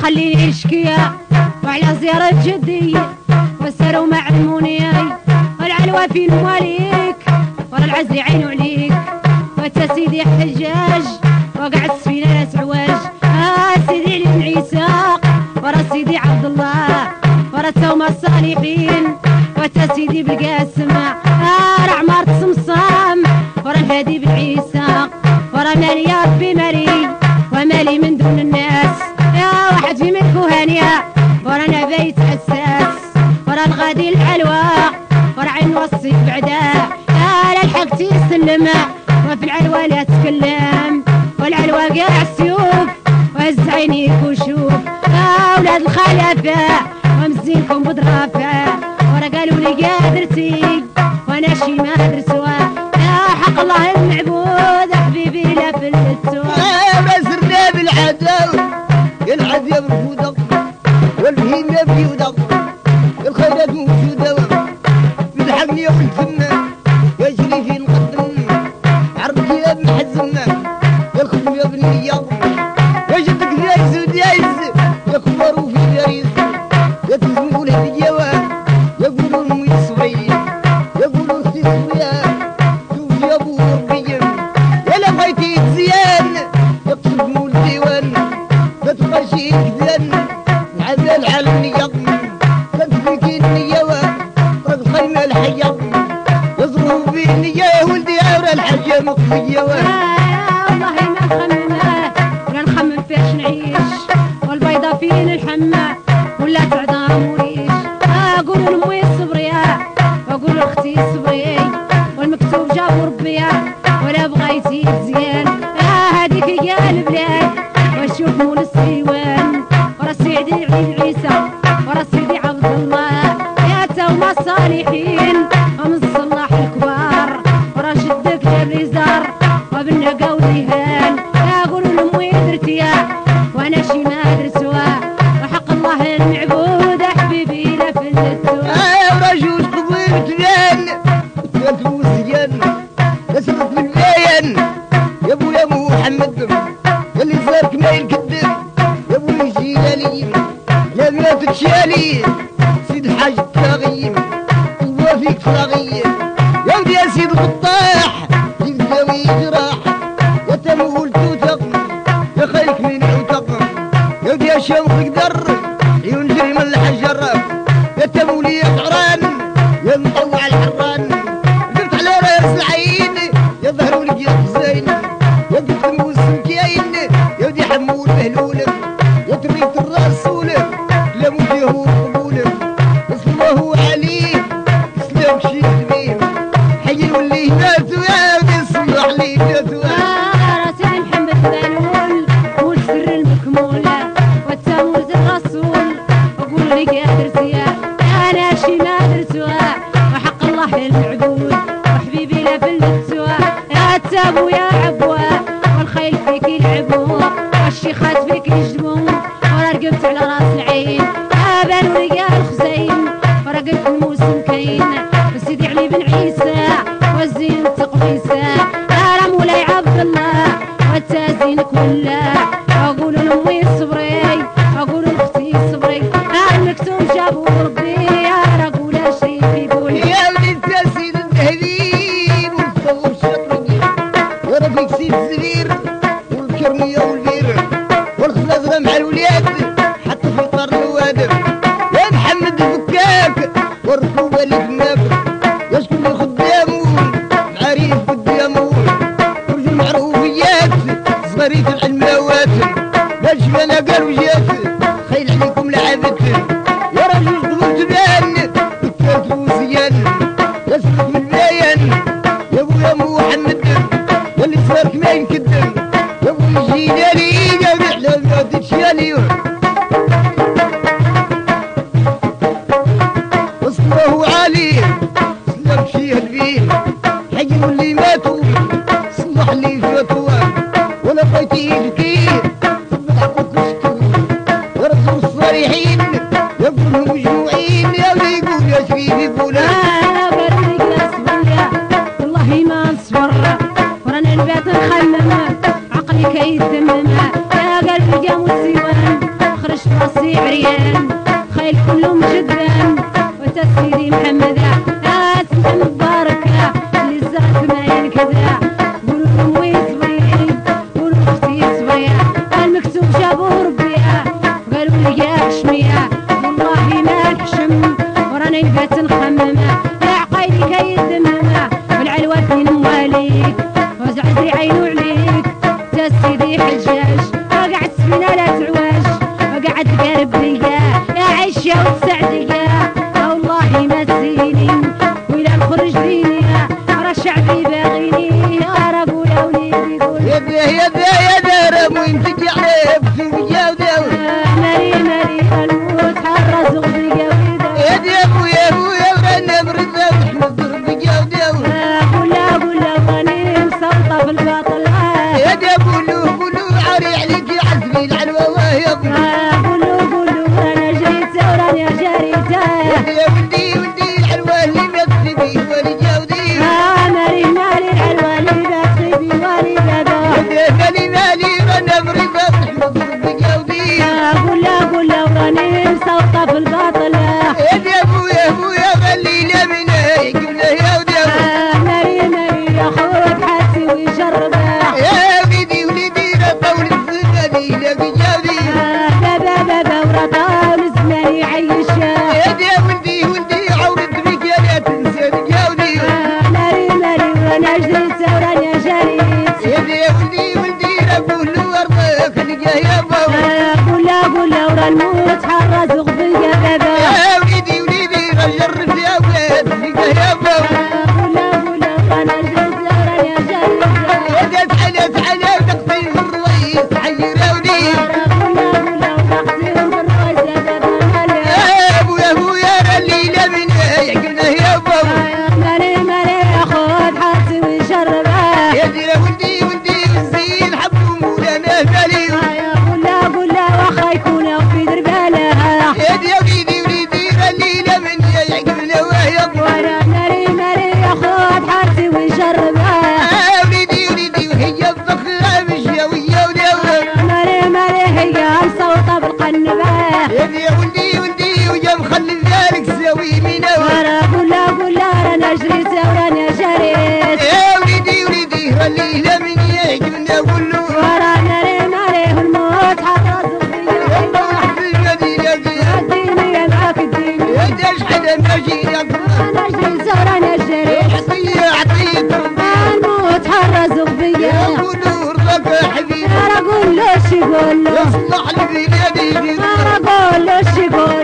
خليني نشكيها وعلى زيارة جدي وساروا مع المنياي والعلوى في مواليك ورا العزل عينو عليك وتا سيدي حجاج وقع السفينة ناس عواج سيدي علي بن عيساق ورا سيدي عبد الله ورا توما الصالحين وتا سيدي بالقاسم راه عمارة صمصام ورا الهادي بن عيساق ورا مالي يا ربي مالي ومالي من دون الناس يا واحد في ملك وهانية ورا انا بيت حساس ورا الغادي العلوى ورا عين وصيك بعدا يا لا لحقتي سلم وفي العلوى لا تكلم والعلوى قاع السيوف وهز عينيك وشوف يا ولاد الخلافة ومزينكم بضرافة ورا قالوا لي قادرتي وانا شي ما درسوا يا حق الله المعبود حبيبي لا فلتوا ما سرنا بالعداو يا العديا مرفوضة والبهيمة بيوضة الخيرات موجودة يضحكني والفنة يا شريفي نقدم عربتي يا ابن حزمنا يا الخدم يا بني يا جدك يا يزود يا يز يا كبار وفي ياريز يا تزموا له الجواب يقولوا امي الصغير يقولوا اختي الصغير شوف يا ابو ربيم يا لا بغيتي تزيان يقصد مول الديوان ما تبقاش كذان العذاب العالم يضم كتفيكي النية راك الخيمة الحية يضربوا بي النية يا ولدي ورا الحاجة مقفية والله ما نخممه ولا نخمم فاش نعيش والبيضة فين الحمى ولا تعظام وريش قولوا لامي صبريا وقولوا لاختي صبري والمكتوب جابوا ربيا ولا بغيتي تزيان هذيك يا البلاد واشوف مول السيوان ورا سيدي علي عيسى ورا سيدي عبد الله يا توما الصالحين ومن الصلاح الكبار ورا جدك جاب لي زار وبالنقا والريهان قولوا لامي درتيا وانا شي ما درسوا وحق الله المعبود حبيبي لا فلتوا رجل قضيب تبان وثلاث وزيان نسرت بالبيان يا ابو يا محمد يا اللي صارك ما ينكذب يا ابو الجيلاني يا مات تشالي سيد الحاج الطاغيم الله فيك فراغي يا ودي يا سيد القطاح جيب داوي جراح يا تمول توثق يا خيك من عتق يا ودي يا شمخ قدر عيون جري من الحجر يا تمولي يا طعران يا مطوع الحران قلت على راس العين يا ظهر ولك يا حزين يا قلت الموس مكاين يا ودي حمول مهلول يا تريت الرسول لا موديه قبول بسم الله عليه سلام شي تبين حي ولي ماتوا يا ودي صلح لي ماتوا راسي محمد بنول والسر المكمول والتموز الرسول وقول لي قادرتيا انا شي ما درتوها وحق الله المعبود وحبيبي لا فلتوا يا تابو يا عبوا والخيل فيك يلعبوا والشيخات فيك يجدبوا ورا رقبت على راس العين بانوا رجال خزين ورا قلت الموسم كاين وسيدي علي بن عيسى والزين تقويسه يا مولاي عبد الله والتازينك ولا اقول لامي صبري اقول لاختي صبري المكتوب جابوا ربي يا اقول شريف يقول يا ولد سيد الذهبي والصبر الشطري يا ربيك سيد الزبير والكرمية والبير والخزازة مع الولاد حتى في طار الوادم يا محمد الفكاك والركوبة اللي في النابر يا شكون الخدامو معاريف قدامو ورجل معروفيات صغاريت العلماوات ما الجبانة قالوا جات خيل عليكم لعبت يا رجل قبل تبان والثلاث وزيان يا سلك من البيان يا ابو يا محمد يا اللي صارك ما ينكذب يا ابو الجيلاني يا ولي على ما تتشالي وصله عليه سلام شي هالبين حي واللي ماتوا صلح لي فاتوا ولا بغيتي كثير ثبت عقلك وسكت يا رجل الصالحين يا ابن مجموعين يا ولي يقول يا شريف يقول بريك يا صبريا والله ما نصبر ورانا البيت نخمم عقلي كيتمم يا قلبي جا والسيوان خرجت كذا قولوا امي صبية قولوا اختي صبية المكتوب جابوا ربيع قالوا لي يا حشمية والله ما نحشم ورانا البيت نخممه يا عقايدي كيدممه والعلوة فين مواليك وزعزري عينو عليك تا سيدي حجاج وقعد سفينة لا تعواج وقعد قارب ليا يا عيشة وتسعدية والله ما تزيني وإلا نخرج دينيا راه شعبي باغيني راه قول يا وليدي قول يا بيه يا بيه يا دار وين تجي عليك في وجاودة مالي الموت حرز غزية ويدا يا دي ابويا ابويا ورانا مرزا واحمد ضرب جاودة قولا واني مسلطة في الباطل يا دي قولوا عاري عليك يا حسبي العلوة وهي قولوا انا جريت وراني جريت يا ولدي العلوة اللي ما تسيبي ولي جاودي مالي العلوة اللي بتخيبي ولي بابا مالي رانا مرزا واحمد ضرب جاودي قولا وراني مسلطة في الباطل يا دي ابويا غلي لا منايك ولا يا ودي مالي يا خوك حاسي ويجربه يا وليدي لا طول الزماني لا بجاودي بابا ورا طول الزمان يعيش يا دي ولدي عورت بك يا لا تنسى جاودي مالي وانا جريت وراني جريت يا دي ولدي لا كله ارضك خلقه يا بابا قولا ورا الموت حرز غبية بابا يا وليدي غيرت يا ولاد خلقه يا بابا قولا وانا جريت وراني جريت يا تعالى تقتل الرئيس حير يا ولدي قولا اختي والروايز يا بابا يا ابويا رالي لا من يعقلنا يا بابا مالي يا خود حاسي ويجربه يا دي ولدي والزين حبوا مولانا مالي قولا واخا يكون في درباله يا دي وليدي رالي لا من يعقلنا وهي وانا مالي يا خود حاسي ويجربه وليدي وهي الضخة مشيا ويا مالي هي مصوتة بالقنبة يا دي ولدي ويا مخلي ذلك ساوي منا وانا قولا رانا جريت ورانا جريت يا وليدي رالي لا من يعقلنا كله ورا مالي الموت حرز الديني يا معاك الديني يا داش حدا ماشي يا انا جريت ورانا جريت عطيت الموت حرز غبية يا قولوا رضاك حبيبي انا قول له شي قول له يصلح البلاد انا قول له شي قول